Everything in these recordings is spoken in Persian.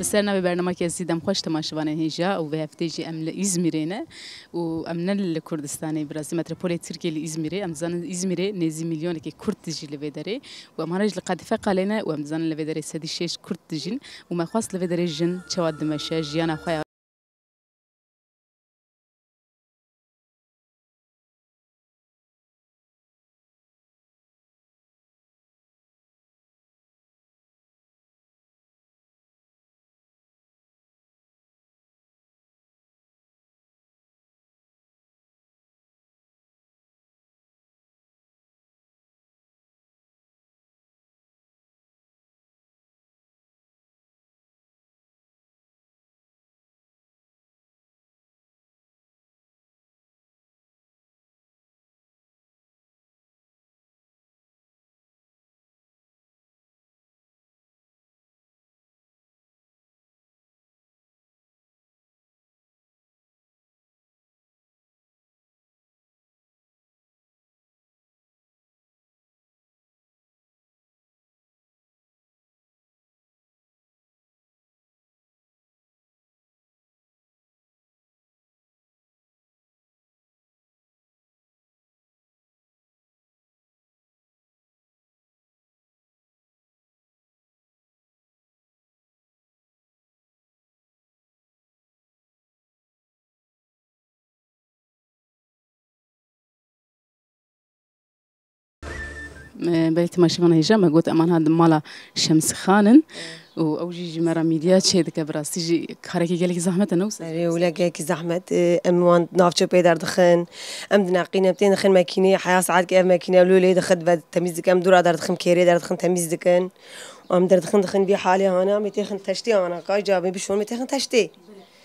سرنا ببرنامج زیدم خوش تماشاوانه هیجا و به هفته‌جی امل إزميرينا و امن الكردستاني برازي متروپول تركيا لإزميري امزان إزميري نزي مليون كي كرد تجي لفيدري وامهرج لقادفة قالنا وامزان لفيدري سدي شيش كرد تجين وما خاص لفيدري جن شواد دمشق جيانا خويا بيت ما شفنا هيجا ما قلت أمان هذا مالا شمس خانن وأوجي جمرة ميديا شيء ذكر براس تيجي خارجي قالك زحمة نوس ولا قالك زحمة أموان نافشة بيدار دخن أم دناقينا بتين دخن ماكينة حياة ساعات كيف ماكينة ولولي دخل بعد تميز كم دور دار دخن كيري دار دخن تميز دكن وأم دار دخن بحالي أنا متيخن تشتي أنا كاي جابني بشون متيخن تشتي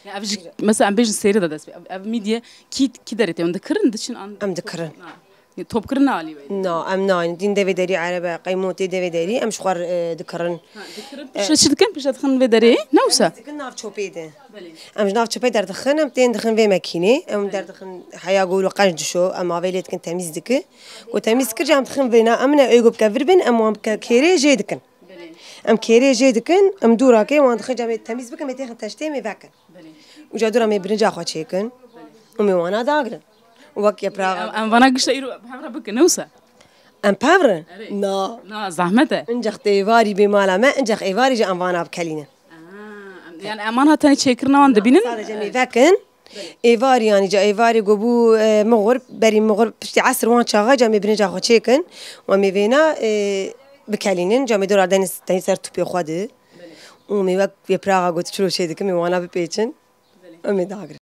أبجي مثلا أم بيجن سيرة ده بس أب ميديا كي دارته وندكرن دشين أم دكرن توب كرنا علي نا أم ناين دين دفيدري عربة قيموتي دفيدري أم شخور دكرن شو دكان بيش دخن فيدري نوسا دكان ناف شوبيده أم جناف شوبيد دار دخن أم تين دخن في ماكينة أم دار دخن حياة قولوا قرن شو أم عبيلت كن تميز دك وتميز كرجع أم دخن فينا أمنا أيقو بكفربن أم كيري جيدكن أم كيري جيدكن أم دورا كي وان دخن جام تميز بكن متيخن تشتي مفكن وجادورا مبرنجا خواتشي كن ومي وانا داغرن وك يبراغ أم فانا قشة يرو بحمرة بك نوسا أم بافرن نا زحمته انجخ تيفاري بمالا ما انجخ إيفاري جا أم فانا بكلينا يعني أمانها تاني شكرنا وان دبينن صار مفكن إيفاري يعني جا إيفاري جابو مغرب بري مغرب بشتي عصر وان شاغا جا مبرنجا خواتشي كن ومي فينا بكلينن جا مدور عدين تاني صار تبي خواده ومي وك يبراغ قلت شلو شيء دكمي وانا ببيتشن أمي داغر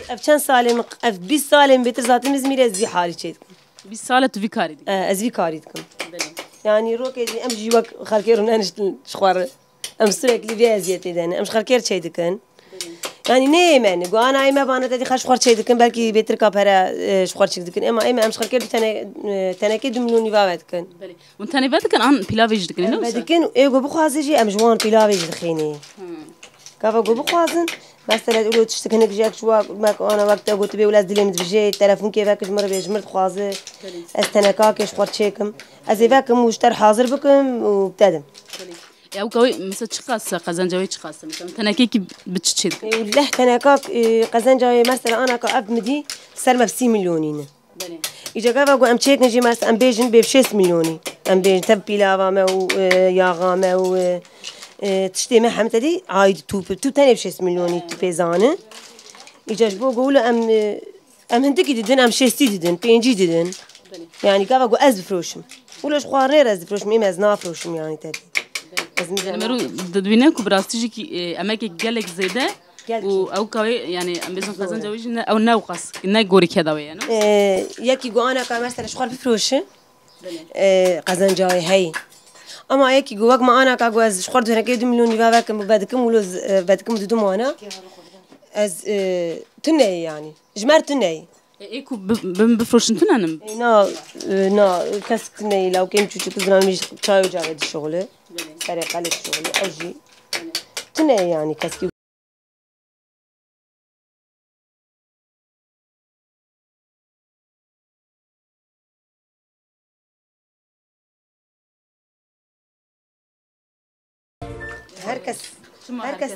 أفشان سالم أف 20 سالم بيتر ذاتي مزمير أزي حالي شيء 20 سالة تفي كاري أزي كاريتكم يعني روك أم جي وق خالكيرون أنا شخوار أم سرك لي في أزيتي دنا أم خالكير شيء دكان يعني نيم يعني جو أنا أيما بانا تدي خش خوار شيء دكان بلكي بيتر كابرا شخوار شيء دكان أما أم خالكير تنا كده مليون يفاوت كان وانتاني بعد كان عن بيلافيج دكان بعد كان إيه جو بخوازي جي أم جوان بيلافيج دخيني كافا جو بخوازن بس لا تقولوا تشتكي نك جاك شو ما أنا وقتها قلت بي ولا زلمة بجي التلفون كيفك جمر بيجمر خوازه استناكاك إيش خورت شيكم أزيفكم واشتر حاضر بكم وبتدم أو كوي مثلا تشخاص قزان جوي تشخاص مثلا تناكيك بتشتري وله تناكاك قزان جوي مثلا أنا كأب مدي سلمة بسي مليونين إذا كافا قو أم شيك نجي مثلا أم بيجن بشيس مليوني أم بيجن تبي لافا ما وياغا ما و تشتي ما حمتدي عايد تو تاني بشيس مليوني تبيزانه إذا جبوا قولوا أم هندكي ددن أم شيستي ددن بينجي ددن يعني كافا قو أز بفروشم ولاش خوارير أز بفروشم إما أز نافروشم يعني تدي مرو دبيناكو براستيجي كي أماكن جالك زيادة أو كوي يعني أم بيزن قزان جويج أو ناقص إنها جوري كذا ويا ياكي جو أنا كمثلا شخوار بفروشه قزان جاي هاي أما هيك جواك ما أنا كجواز شخرت هنا كده مليون يبغى بعدكم ولوز بعدكم تدوم أنا از تناي يعني جمار تناي إيكو بفروش انتنا نم نا كاس تناي لو كنت تشوف كذا مش شاي وجاي الشغل طريقة للشغل أجي تناي يعني كاس herkes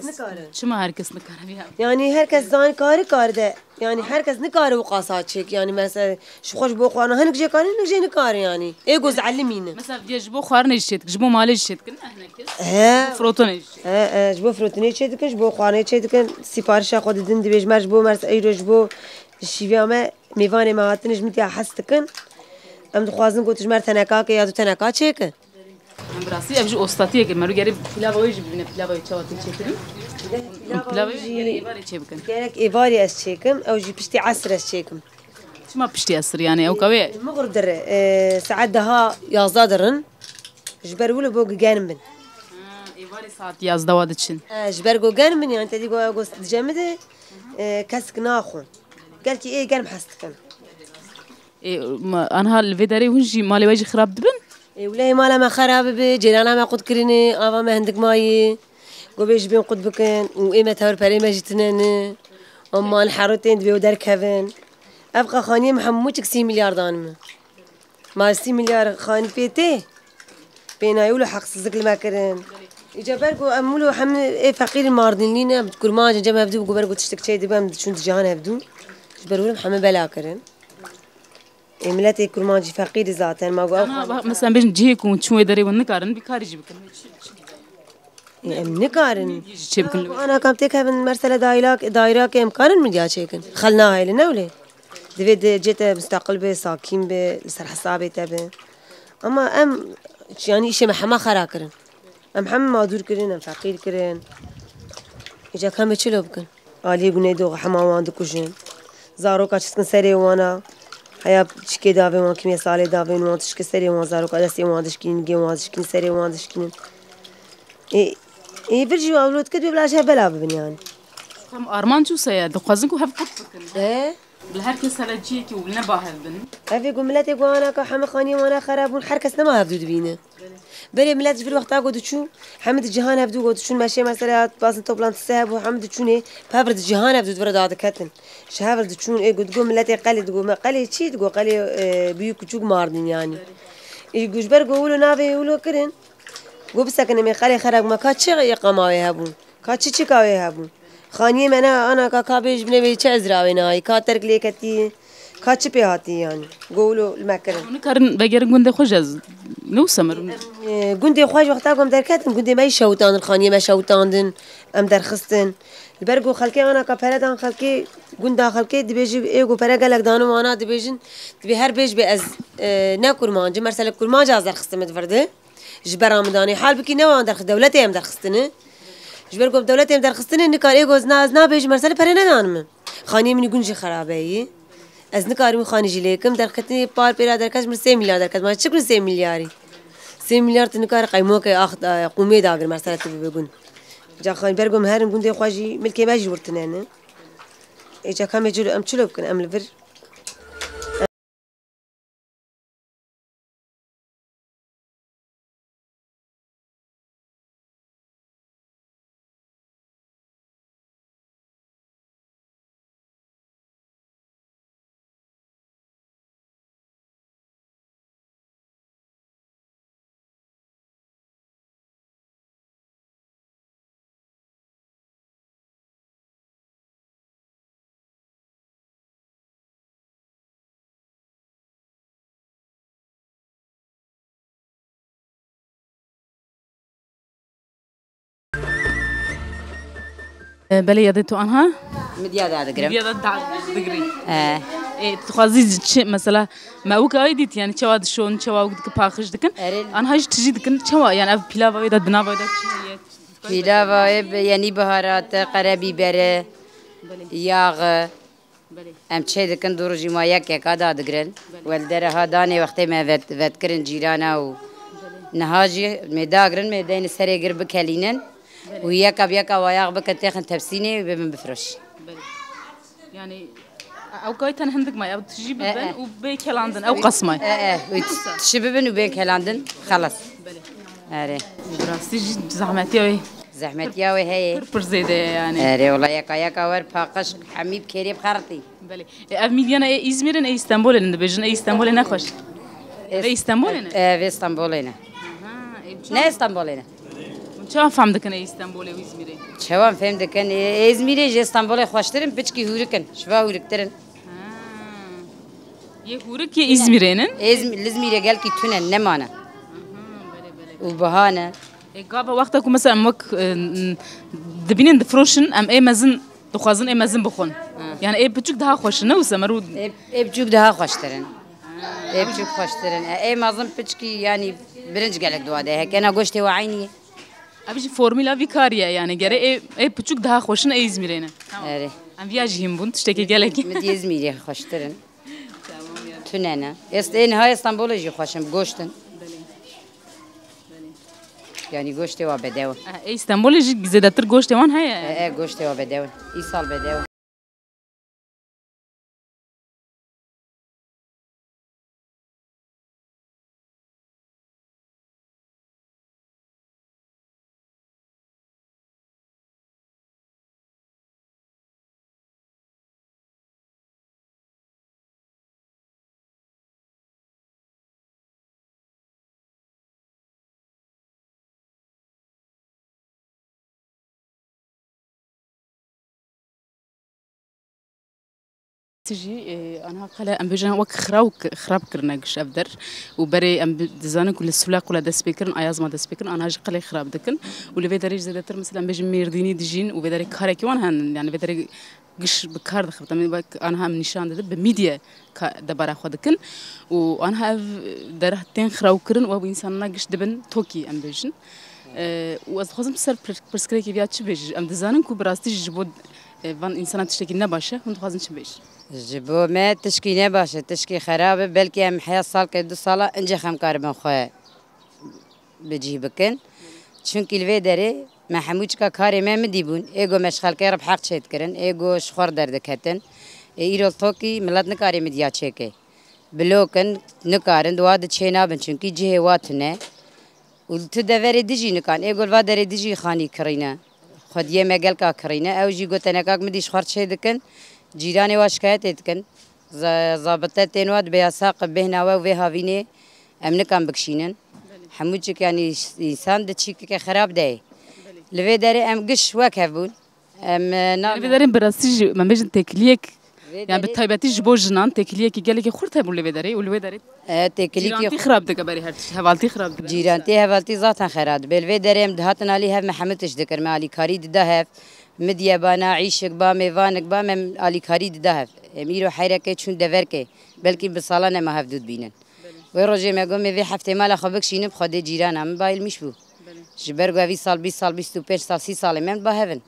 nikare. Çima herkes nikare ya. Yani herkes zan kar de. Yani herkes nikare bu qasa çek. Yani mesela şu hoş bu xwana hanik je kare nik je nikare yani. Ego zallimine. Mesela jbo xwarne jişetk, jbo male jişetkin herkes. Frotone jişet. Jbo frotone çedikin, jbo xwane çedikin. Siparişa xwe didin dibêjmer jbo mers eyro jbo şîvê me mêvanê me hatin ji min tiya hes dikin. Em dixwazin ku tu ji mer teneka ke ya tu teneka çêkin. Brasi ev ji ostatiye ke meru geri pilavayı ji bibine pilavayı çavatı çekirim. Pilavayı geri evare çebikin. Gerek evarî ez çêkim, ew jî piştî esr ez çêkim. Çima piştî esir yani ew kavê. Mıgır dir saat daha yazda dirin. Ji ber wilo bo gigenim bin. Evare saat yazda wad için. Ji ber gogenim bin yani tedî go dicemi de kesk naxwin. Gelkî ê germ hes dikin. Anha li vê derê hûn jî malê we jî xirab dibin? Wlê mala me xerab be, cêrana me qut kirinê, ava me hindik mayê. Gobê ji bên qut bikin û ê me tewrperê me jî tune. Em mal herotên divê û derkevin. Ev xaniyê me hemû çik 3 milyar danim me. Ma 3 milyar xanî pê tê. Pênayî wilo heqsizlik li me kirin. Îca ber ku em wilo hem ê feqîrîn mardînlî ne, kurmancên cem hevdû gu ber ku tiştek çê dibe em diçûn di cihan hevdû. Ji ber wilo heme bela kirin. Milletê kurmancî feqîrî zaten ma gu ew Mesela bejin cihê ku çû wê derê wan nikarin vî karî jî bikin. em nikarin. Çê bikin li wê. Ana kam têk hevin mersele dayrak em karin min ya çêkin. Xel nahêlin ne wlê. Divê de cête müstakil be, sakîn be, li ser hesabê te be. Ama em yani îşê me hema xera kirin. Em hem madûr kirin, em feqîr kirin. Îca kam çilo bikin. Aliyê gunê de hema wan dikujin. Zaroka çiskin serê wana. Heya çikê davê wan kimiye salê davên wan tişkî serê wan zaroka destê wan dişkînin, gê wan dişkînin, serê wan dişkînin. Vir jî awlo dikir bê bila ji hev bela bibin yani. Tam arman çûsa ya dixwazin ku hev qut bikin. Li herkes hele cihekî û ne bahev bin. Evê ku milletê ku ana ka heme xaniyê wan xerab bûn herkes nema hevdû dibîne. Berê millet ji vir wexta got diçû, hemî di cihan hevdû got diçûn meşê mesela bazın toplantısı hebû hemî diçûnê pevr di cihan hevdû divire dadiketin. Ji hev diçûn ê got digo milletê qelê digo me qelê çi digo qelê büyük küçük mardin yani. Ê ji ber ku wilo navê wilo kirin. Got bisekine me qelê xerab me ka çi qamawê hebûn. Ka çi çikawê hebûn. Xaniyê me ne ana ka bêj bine wê çi ezravê nayê ka terk lê ketî. Ka çi pê hatî yani. Got wilo li me kirin. Nikarin vegerin gundê xwe jez. Newsa mir. Gundê xwe ji wexta ku em derketin gundê me jî şewitandin xaniyê me şewitandin em derxistin. Li ber ku xelkê ana ka pere dan xelkê gunda xelkê dibêjî ê ku pere gelek danim wana dibêjin divê her bêj bê ez ne kurmancim mersele kurmanca ez derxistim divir de. Ji bera min danî hal bikî ne wan derxist dewletê em derxistine. Ji ber ku dewletê em derxistine nikar ê goz ez nabêjim mersele pere nedanim min. Xaniyê min gund jî xerabe yî. Ez nikarim xanî jî lêkim derxetinê par pêra derket min 3 milyar derket ma çi bin 3 milyarî. 3 milyar tu nikar qaymokê ax qûmê dagir mersele tu bibê gund. Ca xanî ber ku em herin gundê xwe jî milkê me jî wirtine ne. Îca kam em çilo bikin em li vir بله یادت تو آنها؟ مدیا دادگرم. یادت دادگری. تخوازی چه مثلا ما او که دیت یعنی چه واد شون چه واد که پاخش دکن. آنها هیچ چیزی دکن چه واد یعنی اف پیلاو وید دنا وید چه؟ پیلاو یعنی بهارات قربی بره. یاغ. ام چه دکن دور جیمایا که کادا دادگرن. ولدره ها دانی وقتی ما ود کرن جیرانا و نهاجی مداگرن مدین سری گرب کلینن. وياك بياك وياك بك تاخن تبسيني وبمن بفرش. يعني أو كايتن هندك ما أو تجيب بن وبيك هلاندن أو قسمة. تشببن وبيك هلاندن خلاص. أري. براسي زحمتي وي. زحمتي وي هي. برزيدة يعني. أري والله ياك ور باقش حميب كريب خرطي. بله. أميديانا إزميرن إستانبول إن بيجن إستانبول نخش. في إستانبول هنا. في إستانبول هنا. نه إستانبول هنا. چه فهم دکن استانبول و ازمیره چوان فهم دکن ازمیره جه استانبول خوشترن پچکی هورکن شوا هورکترن یه هورک یه ازمیره نن ازمیره گل کی تونن نمانه و بهانه قابا وقتا کو مثلا مک دبینن دفروشن ام ای مزن دخوازن ای مزن بخون يعني ای بچوک ده خوشنه و سمرود ای بچوک ده خوشترن ای بچوک خوشترن ای مازن پچکی يعني برنج گلک دواده هکنا گوشته و عینی ابيش فورمولا فيكاريا يعني جري اي بتشوك ده خوشن اي ازميرينا اري ام فياجهم بون تشتكي جالك مدي ازميري خوشترن تونانا استين هاي اسطنبول جي خوشم گوشتن يعني گوشته و بدو اي اسطنبول جي زيادتر گوشته وان هي اي گوشته و بدو اي سال بدو تجي انا قلا ام بجان وك خراب كرناقش ابدر وبري ام دزان كل السلاق ولا دس بكرن اياز ما دس بكرن انا هاج قلا خراب دكن واللي بدري زادتر مثلا بجي ميرديني دجين وبدري كارك وان هن يعني بدري قش بكار دخلت انا هم نشان ده بميديا دبر اخذكن وانا درهتين خراو كرن و انسان ناقش دبن توكي ام بجن واز خازم سر برسكريكي بيات شبج ام دزانن كو براستي جبود فان انسان تشتكي نباشه كنت خازن شبج جبو ما تشكي نباشه تشكي خرابه بلكي ام حياة صال كدو صالة انجي خم كاربن خواه بجي بكن چونكي الوي داري ما حموچكا كاري ما مديبون ايگو مشغل كي رب حق شيت كرن ايگو شخور دردكتن ايرول توكي ملت نكاري مديا چيكي بلوكن نكارن دواد چينا بن چونكي جهه واتنه وتدوري دجي نكان ايگو الوا داري دجي خاني كرينا خود يه مگل کا كرينا او جي گوتنكاك مدي شخور چي دكن جيراني وا شكايت دكن ضابطه تنواد بياساق بهنا و هاويني امن كان بكشينن حموچك يعني انسان دچيك خراب ده لوي داري ام قش وكبون ام لوي داري براسيج ما بيجن تكليك يعني بالطيباتي جبو جنان تكليك قال لك خرتها لوي داري ولوي داري تكليك خراب دك بري هر حوالتي خراب دك جيرانتي حوالتي ذاتها خراب بالوي داري ام دهاتنا عليها محمد ذكر مالي كاريد دهف مديا بانا عيشك با ميوانك با من علي كاريد دهف اميرو حيركه چون دوركه بلكي بصالانه ما هفدود بينن وروجي ما قوم في حفتي مال خبك شينب خد جيران هم بايل مشبو جبرگو في سال 20 سال 25 سال 30 سال من باهفن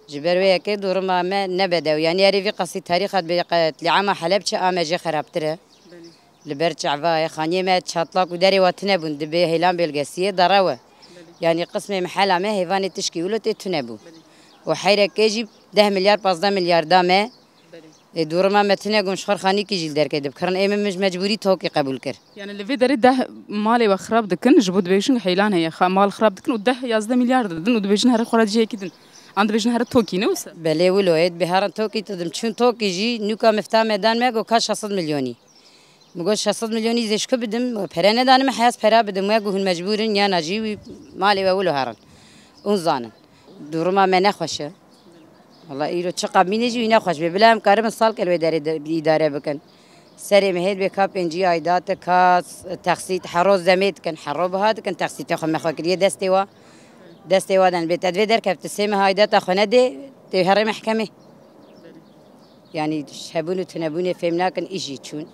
جبروي كي دور ما نبدا يعني ريفي قصي تاريخ لعام حلب ام جي خرابتره لبرچ عفا خانيه ما تشاطلاك وداري واتنبون دبي هيلان بالقسيه دراوه يعني قسم محل ما هيفاني تشكي ولو تتنبو وحيرك كيجي 10 مليار 15 مليار دامه دور ما متنه قوم شخر خاني كي جيل دركه دبكرن اي مش مجبوري توكي قبول كر يعني اللي في دري ده مالي وخراب دكن جبود بيشن حيلان هي مال خراب دكن وده يازده مليار ددن ود بيشن هر خرج هي كدن عند بيشن هر توكي نوس بله ولويد بهارن توكي تدم چون توكي جي نوكا مفتاح ميدان ما گو كاش 600 مليوني مگو 600 مليوني زيش كو بدم پرانه دانم حياس پرا بدم ما گو مجبورن يا ناجي مالي ولو هارن اون زانن دور ما نخوشه والله إيرو تشقى مينيجي وينا خوش ببلام كارم الصال كلو إدارة بكن سري مهد بكاب إنجي عيدات كاس تخسيت حروز زميت كان حروب هاد كان تخسيت أخو مخاكرية دستوا دان بتدوي در كابت السيمة عيدات أخونا دي تهري محكمة يعني شابون وتنبون فهمنا كان إيجي تشون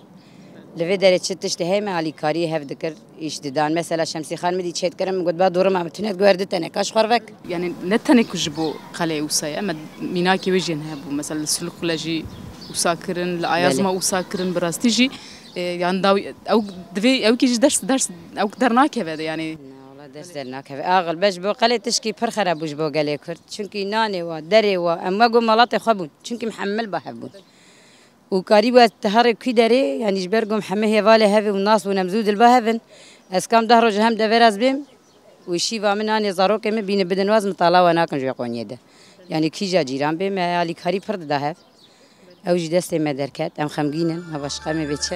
لفي داري تشتش تهيمة على كاري هف ذكر إيش ددان مثلا شمسي خان مدي تشيت كرم قد بعد دورة ما بتنت جوردت أنا كاش خرفك يعني نتني كجبو قلي وسايا ما ميناكي وجهن هبو مثلا السلوك لجي وساكرن الأيازما وساكرن براستيجي يعني داوي أو دفي أو كيجي درس أو قدرناك هذا يعني والله درس درناك هذا أغل باش بو قلي تشكي برخرة بوش بو قلي كرت شنكي ناني ودري وأما قوم ملاطي خبون شنكي محمل بحبون وقريبة تهرب كي داري يعني جبرقو محمد هي فالي هذي والناس ونمزود البهفن اسكام دهرو جهم دفراز بيم ويشيفا من اني زاروك من بين بدن واز مطالعه وانا كنجي قونيه ده يعني كي جا جيران بيم علي خري فرد دهف او جدست مدركات ام خمجينن ما باش قامي بيتش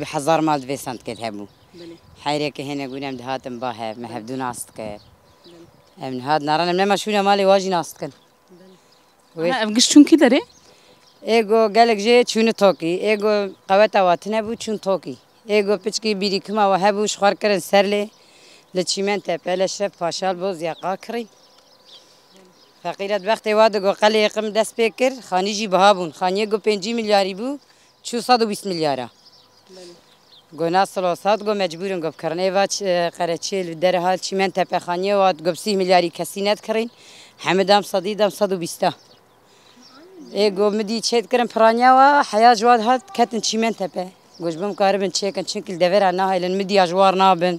بحزار مال في سنت كتبوا حيرك هنا قولنا دهاتم باه ما هبدون عصتك من هاد نارنا منما شونا مالي واجي ناستكن أفقش شون كده ري ايگو گلک جه چون توکی ايگو قوتا واتنه بو چون توکی ايگو پچکی بیری کما و هبو شخار کرن سرله لچیمن تپل شف پاشال بوز یا قاکری فقیرت وقت واد گو قلی قم دست بکر خانی جی بهابون خانی گو 5 میلیاری بو 420 میلیارا گونا سلاسات گو مجبورن گو کرنه واچ قرچیل در حال چیمن تپ خانی واد گو 30 میلیاری کسینت کرین حمدام صدیدام 120 ايگو مدي تشيت كرم برانيا وحياة جواد هاد كاتن تشيمن تبه گوش بم كاربن تشيكن شكل دفر عنا هاي لن مدي اجوار نابن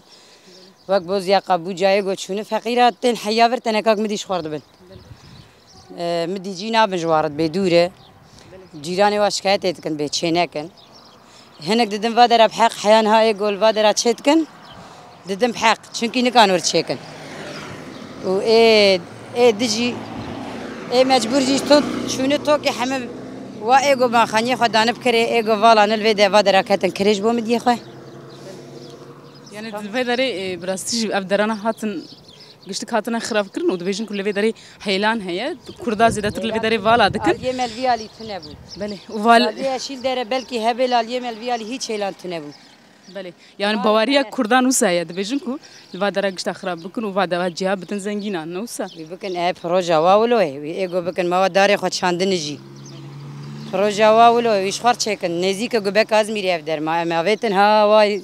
وقت بوز يا قبو جاي گو شونه فقيرات تن حياور تنكاك مدي شخورد بن مدي جي نابن جوارد بدوره جيراني واشكايت يتكن بتشينكن هناك ددم فادر بحق حيان هاي گول فادر تشيتكن ددم بحق شنكي نكانور تشيكن و ايه دجي ای مجبور جیش تو چونه تو که همه و ایگو با خانی خود دانب کری ایگو والا نل ویده و درکتن کریش بوم دیگه خواه يعني الفيدري براستيج أبدرنا هاتن قشتك هاتنا خراب كرن ودبيجن كل فيدري حيلان هي كردا زيادة كل فيدري والا دكن اليه ملفيالي تنبو بله وفال اليه شيل داره بلكي هبل اليه ملفيالي هيك حيلان تنبو بله يعني بواريا كردان وسايا دبيجن كو الفادرا قشتا خراب بكن وفادا جهاب بتن زنجينا نوسا بكن اب روجا واولوه ايگو بكن مواد داري خود شاندنجي روجا واولوه ويش خار چكن نزيك گبك ازميري اف در ما ماويتن ها واي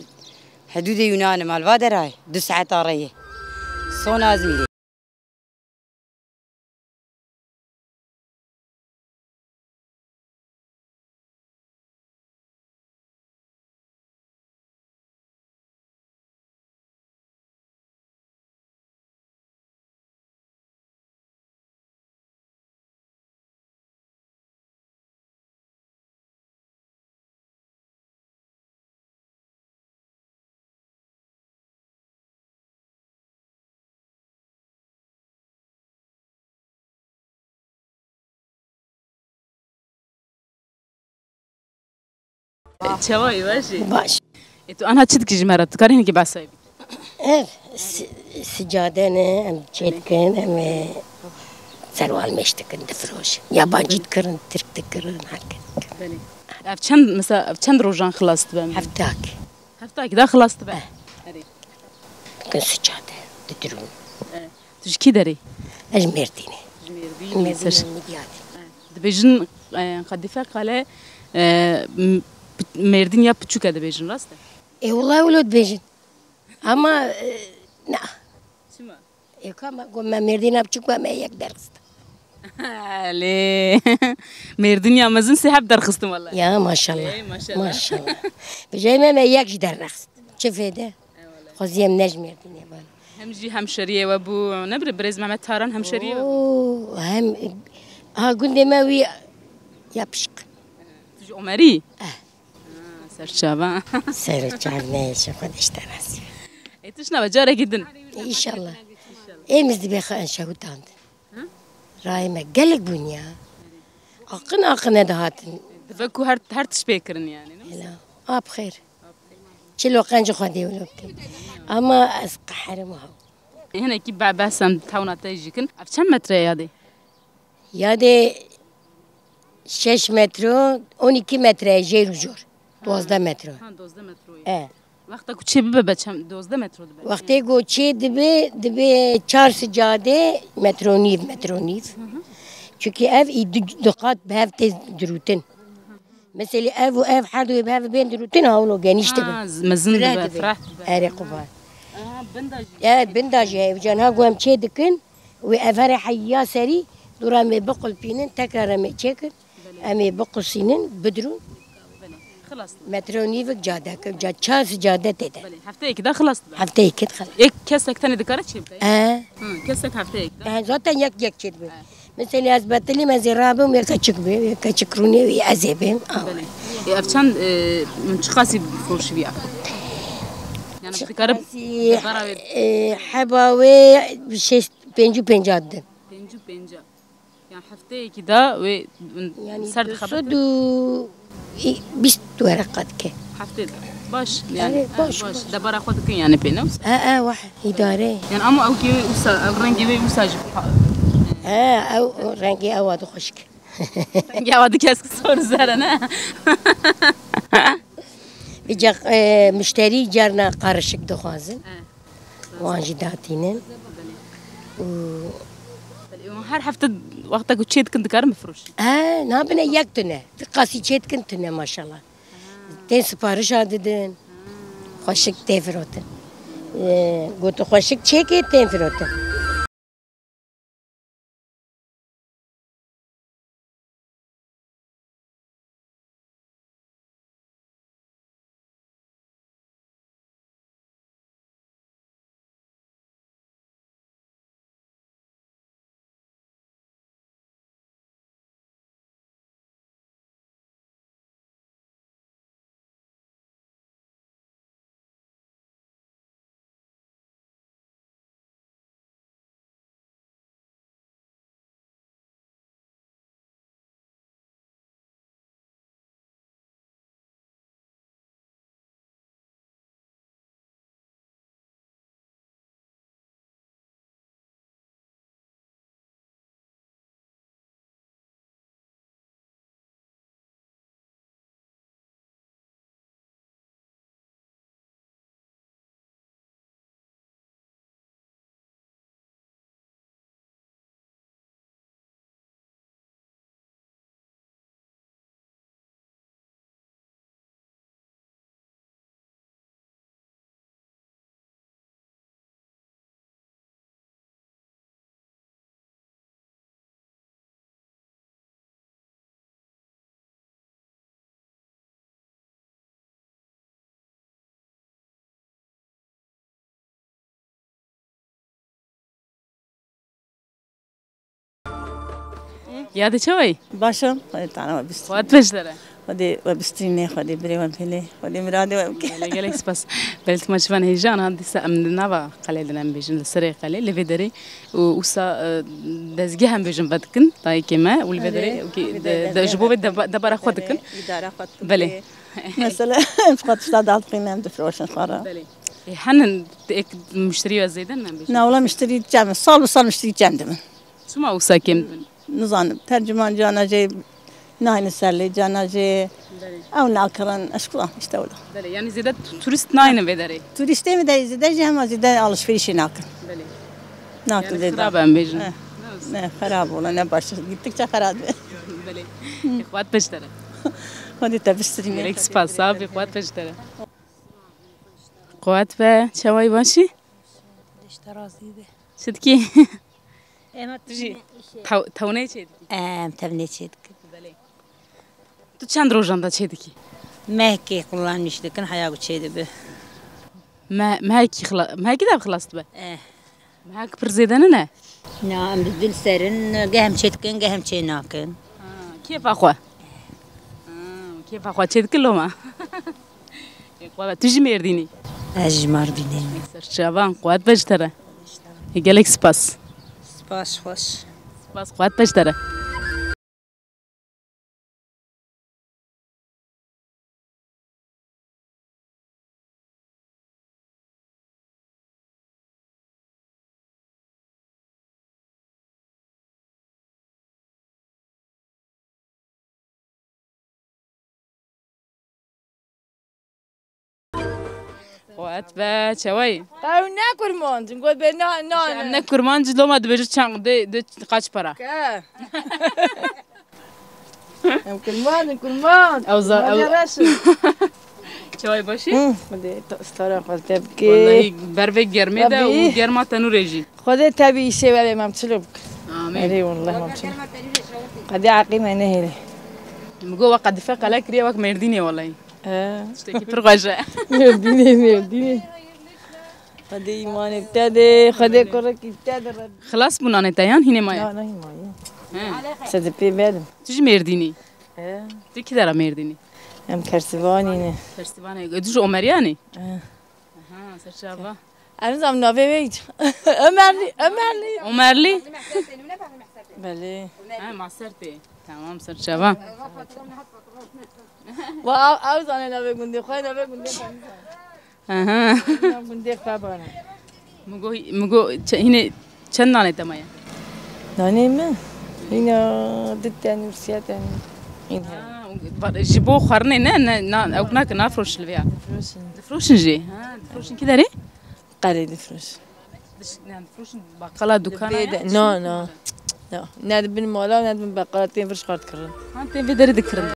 حدود يونان مال فادر هاي 2 ساعات طاريه صون ازميري شوي ماشي باش تو أنا هتشتكي جمرات كارهني كي بعصايب اف سجادنا ام تشيتكن ام سروال مشتكن دفروش يابانجي تكرن ترك تكرن هكا بله أفشان مثلا أفشان روجان خلصت بقى هفتاك هفتاك ده خلصت بقى أري كن سجادة تدرون تش كده ري اجمرتيني جميل سش المديات دبيجن قد فاق على مردين يا بتشوكا دبيجن راسته اي والله ولد بيجن اما نا شما اي كما قلنا مردينا بتشوكوا ما يقدر ليه مردين يا مازن سحب درخستم والله يا ما شاء الله إيه، ما شاء الله. ما شاء الله بجاي ما يقدر نخست شوف هذا خزيم نجم مردين يا هم جي هم شريه وابو نبر بريز محمد تاران هم شريه اوه هم ها قلنا ما وي يبشق تجي عمري سر شابان سير تعبنا شو قد اشترس تشنا بجاره جدا ان شاء الله ايه مزدبخ ان شاء تاند راي ما قلق بنيا اقنا دهات تفكوا هرت سبيكرن يعني لا بخير شلو قنج خدي ولا اما اسق حرمها هنا كي باسم تاونا تيجيكن افشم متر يادي يادي 6 متر 12 متر جيرو جور 12 متر 12 متر اه وقتا كنت شبه بچم 12 متر دبي وقتی گو چه دبی 4 سجاده متر و نیف چونکه اف ای دقات به هفت دروتن مثل اف و اف هر دو به هفت بین دروتن هاولو گنیشت به مزن فرحت اره قبار بنداج بنداج هاي جانها قوام چه دکن و اف هر حیا سری دورا می بقل پینن تکرار می چکن امی بقل سینن بدرون خلاص متر و نیف جاده که جا 4 سجاده تده بله هفته كده خلصت هفته کد خلاص ايه كسك تاني ذكرت شيء كسك هفته زاتن یک چید به مثل از بطلی مزرابم یک کچکرونی و عذابم بله افشان من شخصي فروش بيع يعني بتقرب حباوي بشيش بينجو بينجاد بينجو يعني هفته كده و يعني سرد خبر صدو 20 ورقات كه هفته باش يعني باش دبر خودك يعني بينوس واحد إدارة يعني أما أو كي وسا رنجي بي وساج أو رنجي أواد خشك رنجي أواد كاس صور زرنا بيجا مشتري جارنا قارشك دخازن وانجي داتينن هر هفته وقتك وشيت كنت كار مفروش نابنا يكتنا تقاسي شيت كنتنا ما شاء الله تين سفارش عددن خشك تفروتن قلت خشك شيكي تفروتن يا شوي باشا تعالى بس وقت بشتري خدي وبستريني خدي بري وانفلي خدي مرادي وامكي جالكس بس بلت ما شفنا هيجان هذا سأمن نبا قليل لنا بيجن السريع قليل لفيدري وسا دزجها بيجن بدكن طاي كما والفيدري دجبوا دبر أخوتكن إدارة خد بلي مثلا فقط شتاد على قيمة دفروشن خارا بلي حنن مشتري زيدان ما بيجن نا والله مشتري جام صال وصال مشتري جام دمن شو ما وسا كم نظام ترجمان جانا جاي ناين السلة جانا جاي أو ناكرن أشكره اشتوله بلي يعني زيادة تورست ناين فيدري توريستي مدري زيدا جهم زيدا على شفيري ناكر بلي ناكر يعني زيدا خراب أم بيجن نه خراب ولا نه باش جبتك چه خراب بلي إخوات بشتري خودی تبسترینی جالكس باس صافي إخوات بشتري إخوات با شوي باشي صدقي تجي توني چه تبني تشيدك بله تو چند روزانده چه دیکی؟ مهكي قلان مش لكن حياة تشيد به ما هيك ده خلصت به اه ما هيك برزيدنا نه نعم بدل سرن قهم تشيدكن قهم تشيناكن كيف أخوة كيف أخوة چه كله ما إخوة تجي مرديني أجمر بيني سر شابان قوات بجتره جالكس باس سباس خوش باس قوات بجتره قوات با چوي او ناكل مونج نقول بنا نا أنا كرمان جلو ما دبجت شان ده قاش برا يمكن مان أو زا چوي باشي خدي استرا خود والله تبكي برفق جرمي ده وجرما تنو ريجي خدي تبي شيء ولا ما مطلوب آمين اي والله ما مطلوب قد عقيمه نهري مقوى قد فاق لك ريوك مرديني والله تشتكي برغجة مرديني خدي ايمان ابتدى خدي كرك ابتدى خلاص بنانة تيان هنا لا مايا لا ما صدق بعدم تجي مرديني تي كده مرديني ام كرسباني فستيفاني دوش عمرياني اها سرشابا انا زم نافي بيج امرلي عمرلي بله مع سرتي تمام سرشابا وعاوز أنا نبي قندي خوي نبي قندي اها قندي كابانا مگو هنا چند نانه تمایا ناني ما هنا ضد أنيورسيات جيبو خرني نا او هناك نافروش البيع فلوس فروش نجي ها فروش كده ري قريد فلوس فروش بقالة دكان لا ناد بن مولا وناد بن بقالتين فرش خارج كرن انت في داري ذكرنا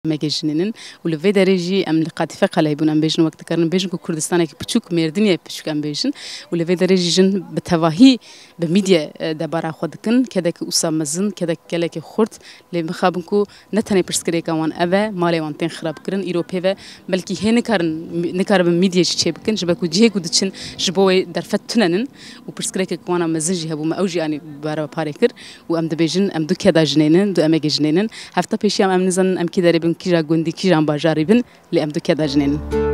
مجننن ولفي درجي ام لقاطفه قليبون ام بيجن وقت كرن بيجن كردستان كي بچوك مردنيه بچوك ام بيجن ولفي درجي جن بتواهي بميديا دبر خودكن كدك اسامزن كدك كلك خرط لي مخابنكو نتني برسكري كمان ابا مالي وانتين خراب كرن ايروبيا بلكي هي نكر بميديا شيبكن شبكو جيكو دچن جبوي درفتنن وبرسكري كوانا مزنجي هبو ما اوجي يعني بارا باريكر وام دبيجن ام دو كدا جنينن دو ام جنينن هفته پیشام ام نزن ام كي دربن كي جا گوندي كي جان باجاري بن لي ام دو كدا جنين